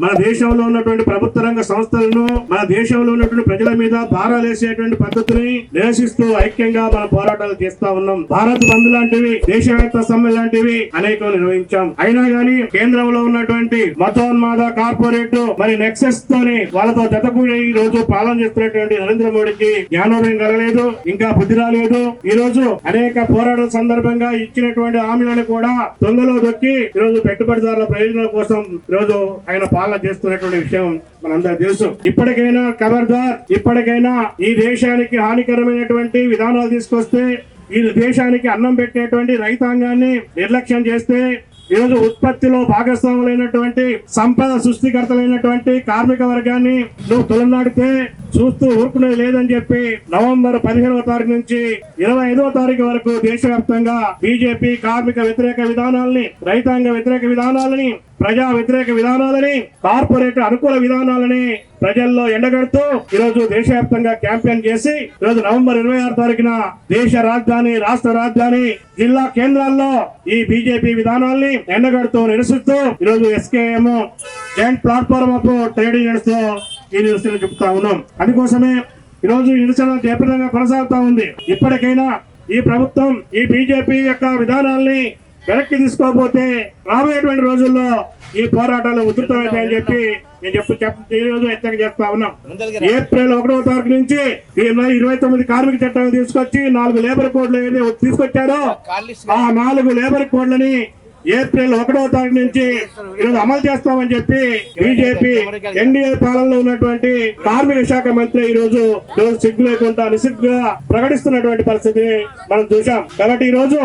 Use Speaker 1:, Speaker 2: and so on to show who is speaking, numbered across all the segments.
Speaker 1: మన దేశంలో ఉన్నటువంటి ప్రభుత్వ రంగ సంస్థలను, మన దేశంలో ఉన్నటువంటి ప్రజల మీద భారాలేసేటువంటి పద్ధతిని నిరసిస్తూ ఐక్యంగా మన పోరాటాలు చేస్తా ఉన్నాం. భారత్ బంద్ లాంటివి, దేశవ్యాప్త సమ్మె లాంటివి అనేకం నిర్వహించాం. అయినా గానీ కేంద్రంలో ఉన్నటువంటి మతోన్మాద కార్పొరేట్ మరి నెక్సెస్ తోని వాళ్ళతో జతకూడి ఈ రోజు పాలన చేస్తున్నటువంటి నరేంద్ర మోడీకి జ్ఞానోదయం కలగలేదు, ఇంకా బుద్ధి రాలేదు. ఈ రోజు అనేక పోరాటాల సందర్భంగా ఇచ్చినటువంటి హామీలను కూడా దొంగలో దొక్కి ఈ రోజు పెట్టుబడిదారుల ప్రయోజనాల కోసం ఈ రోజు ఆయన పాలన చేస్తున్నటువంటి విషయం మనందరూ తెలుసు. ఇప్పటికైనా ఖబర్దార్, ఇప్పటికైనా ఈ దేశానికి హానికరమైనటువంటి విధానాలు తీసుకొస్తే, ఈ దేశానికి అన్నం పెట్టేటువంటి రైతాంగాన్ని నిర్లక్ష్యం చేస్తే, ఈరోజు ఉత్పత్తిలో భాగస్వాములైనటువంటి సంపద సృష్టికర్తలైనటువంటి కార్మిక వర్గాన్ని నువ్వు తొలనాడితే చూస్తూ ఊరుకునేది లేదని చెప్పి నవంబర్ 15వ తారీఖు నుంచి 25వ తారీఖు వరకు దేశవ్యాప్తంగా బీజేపీ కార్మిక వ్యతిరేక విధానాలని, రైతాంగ వ్యతిరేక విధానాలని, ప్రజా వ్యతిరేక విధానాలని, కార్పొరేట్ అనుకూల విధానాలని ప్రజల్లో ఎండగడుతూ ఈరోజు దేశవ్యాప్తంగా క్యాంపెయిన్ చేసి ఈరోజు నవంబర్ 26 తారీఖున దేశ రాజధాని, రాష్ట్ర రాజధాని, జిల్లా కేంద్రాల్లో ఈ బీజేపీ విధానాల్ని ఎండగడుతూ నిరసిస్తూ ఈరోజు SKM joint platform of trade unions తో ఈ నిరసన చెప్తా ఉన్నాం. అందుకోసమే ఈరోజు ఈ నిరసన తీవ్రంగా కొనసాగుతా ఉంది. ఇప్పటికైనా ఈ ప్రభుత్వం ఈ బీజేపీ యొక్క విధానాల్ని వెనక్కి తీసుకోకపోతే రాబోయేటువంటి రోజుల్లో ఈ పోరాటాలు ఉధృతమవుతాయని చెప్పి నేను ఈ రోజు హెచ్చరిక చేస్తా ఉన్నాం. ఏప్రిల్ 1వ తారీఖు నుంచి 29 కార్మిక చట్టాలు తీసుకొచ్చి 4 లేబర్ కోడ్లు ఏదైతే తీసుకొచ్చారో ఆ 4 లేబర్ కోడ్లని ఏప్రిల్ 1వ తారీఖు నుంచి ఈరోజు అమలు చేస్తామని చెప్పి బీజేపీ ఎన్డీఏ పాలనలో ఉన్నటువంటి కార్మిక శాఖ మంత్రి ఈ రోజు సిగ్గు లేకుండా నిసిగ్గుగా ప్రకటిస్తున్నటువంటి పరిస్థితిని మనం చూసాం. కాబట్టి ఈ రోజు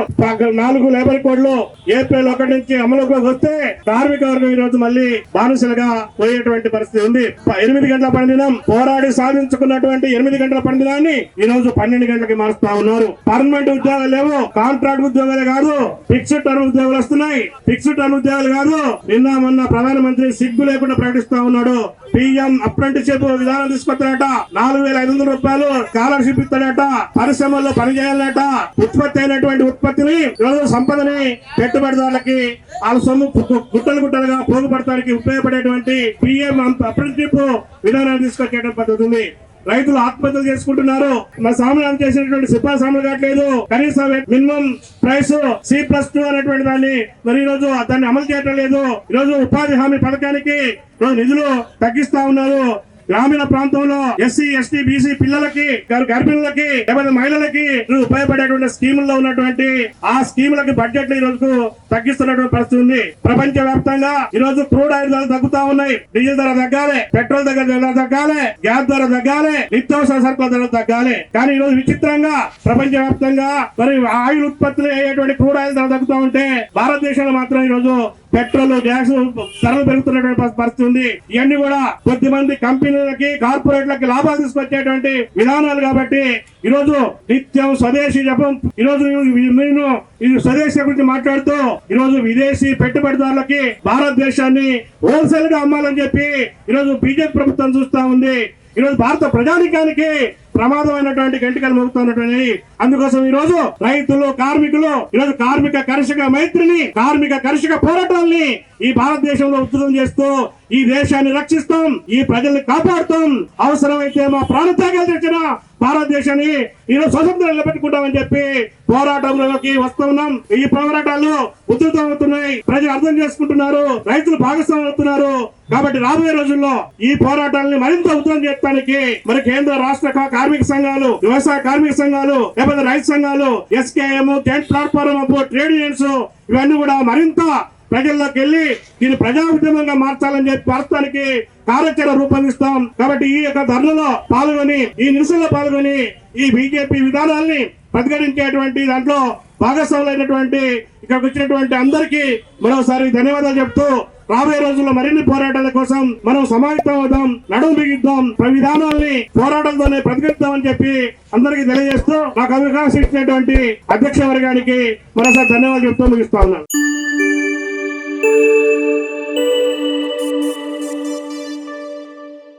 Speaker 1: 4 లేబర్ కోడ్లు ఏప్రిల్ 1 నుంచి అమలులోకి వస్తే కార్మిక వర్గం ఈ రోజు మళ్ళీ బానిసలుగా పోయేటువంటి పరిస్థితి ఉంది. 8 గంటల పని దినం పోరాడి సాధించుకున్నటువంటి 8 గంటల పని దినాన్ని ఈ రోజు 12 గంటలకి మారుస్తా ఉన్నారు. పర్మనెంట్ ఉద్యోగాలు లేవు, కాంట్రాక్ట్ ఉద్యోగాలే కాదు, ఫిక్స్డ్ టర్మ్ ఉద్యోగాలు వస్తున్నాయి. ఫిక్స్డ్ టర్మ్ ఉద్యోగాలు కాదు, నిన్న మొన్న ప్రధానమంత్రి సిగ్గు లేకుండా ప్రకటిస్తా ఉన్నాడు. పిఎం అప్రెంటిస్షిప్ విధానం తీసుకొస్తాడట, 4,500 రూపాయలు స్కాలర్షిప్ ఇస్తాడట, పరిశ్రమల్లో పనిచేయాలట, ఉత్పత్తి అయినటువంటి ఉత్పత్తిని ఈరోజు సంపదని పెట్టుబడిదారులకి వాళ్ళ సొమ్ము గుట్టలుగా పోగుపడటానికి ఉపయోగపడేటువంటి పిఎం అప్రెంటిస్షిప్ విధానాన్ని తీసుకొచ్చేటువంటి పద్ధతి ఉంది. రైతులు ఆత్మహత్యలు చేసుకుంటున్నారు. మన సామాన్యం చేసినటువంటి సిఫార్సు సామాన్లు కావట్లేదు. కనీసం మినిమం ప్రైస్ C+2 అనేటువంటి దాన్ని మరి ఈ రోజు దాన్ని అమలు చేయటం లేదు. ఈ రోజు ఉపాధి హామీ పథకానికి నిధులు తగ్గిస్తా ఉన్నారు. గ్రామీణ ప్రాంతంలో ఎస్సీ, ఎస్టీ, బీసీ పిల్లలకి, గర్భిణులకి, లేకపోతే మహిళలకి ఉపయోగపడేటువంటి స్కీముల్లో ఉన్నటువంటి ఆ స్కీములకి బడ్జెట్ ఈ రోజు తగ్గిస్తున్నటువంటి పరిస్థితి ఉంది. ప్రపంచ వ్యాప్తంగా ఈ రోజు క్రూడ్ ఆయిల్ ధరలు తగ్గుతా ఉన్నాయి. డీజిల్ ధర తగ్గాలి, పెట్రోల్ ధర తగ్గాలి, గ్యాస్ ధర తగ్గాలి, నిత్యావసర సరుకుల ధరలు తగ్గాలి. కానీ ఈ రోజు విచిత్రంగా ప్రపంచ వ్యాప్తంగా మరి ఆయిల్ ఉత్పత్తులు అయ్యేటువంటి క్రూడ్ ఆయిల్ ధర తగ్గుతా ఉంటే భారతదేశంలో మాత్రం ఈ రోజు పెట్రోల్, గ్యాస్ ధరలు పెరుగుతున్నటువంటి పరిస్థితి ఉంది. ఇవన్నీ కూడా కొద్దిమంది కంపెనీలకి, కార్పొరేట్లకి లాభాలు తీసుకొచ్చేటువంటి విధానాలు. కాబట్టి ఈ రోజు నిత్యం స్వదేశీ జపం, ఈ రోజు నేను ఈ స్వదేశీ గురించి మాట్లాడుతూ ఈ రోజు విదేశీ పెట్టుబడిదారులకి భారతదేశాన్ని హోల్సేల్ గా అమ్మాలని చెప్పి ఈ రోజు బీజేపీ ప్రభుత్వం చూస్తా ఉంది. ఈ రోజు భారత ప్రజానికానికి ప్రమాదమైనటువంటి గంటికలు మోగుతున్నటువంటి. అందుకోసం ఈ రోజు రైతులు, కార్మికులు ఈ రోజు కార్మిక కర్షక మైత్రిని, కార్మిక కర్షక పోరాటాల్ని ఈ భారతదేశంలో ఉధృతం చేస్తూ ఈ దేశాన్ని రక్షిస్తాం, ఈ ప్రజల్ని కాపాడుతాం, అవసరమైతే మా ప్రాణత్యాగాలు తెచ్చిన భారతదేశాన్ని ఈరోజు స్వతంత్రం నిలబెట్టుకుంటామని చెప్పి పోరాటంలోకి వస్తున్నాం. ఈ పోరాటాలు ఉధృతం అవుతున్నాయి, ప్రజలు అర్థం చేసుకుంటున్నారు, రైతులు భాగస్వామ్యం అవుతున్నారు. కాబట్టి రాబోయే రోజుల్లో ఈ పోరాటాలని మరింత ఉధృతం చేయడానికి మరి కేంద్ర, రాష్ట్ర కార్మిక సంఘాలు, వ్యవసాయ కార్మిక సంఘాలు, లేకపోతే రైతు సంఘాలు, SKM joint platform of trade unions ఇవన్నీ కూడా మరింత ప్రజల్లోకి వెళ్లి దీన్ని ప్రజా ఉద్యమంగా మార్చాలని చెప్పి ప్రస్తుతానికి కార్యాచరణ రూపొందిస్తాం. కాబట్టి ఈ యొక్క ధర్నలో పాల్గొని, ఈ నిరసనలో పాల్గొని ఈ బీజేపీ విధానాల్ని ప్రతిఘటించేటువంటి దాంట్లో భాగస్వాములైనటువంటి ఇక్కడికి వచ్చినటువంటి అందరికీ మరోసారి ధన్యవాదాలు చెప్తూ రాబోయే రోజుల్లో మరిన్ని పోరాటాల కోసం మనం సమాయత్తం అవుదాం, నడుము బిగిద్దాం, విధానాల్ని పోరాటంతోనే ప్రతిఘటిద్దామని చెప్పి అందరికీ తెలియజేస్తూ నాకు అవకాశం ఇచ్చినటువంటి అధ్యక్ష వర్గానికి మరోసారి ధన్యవాదాలు చెప్తూ ముగిస్తా ఉన్నాను.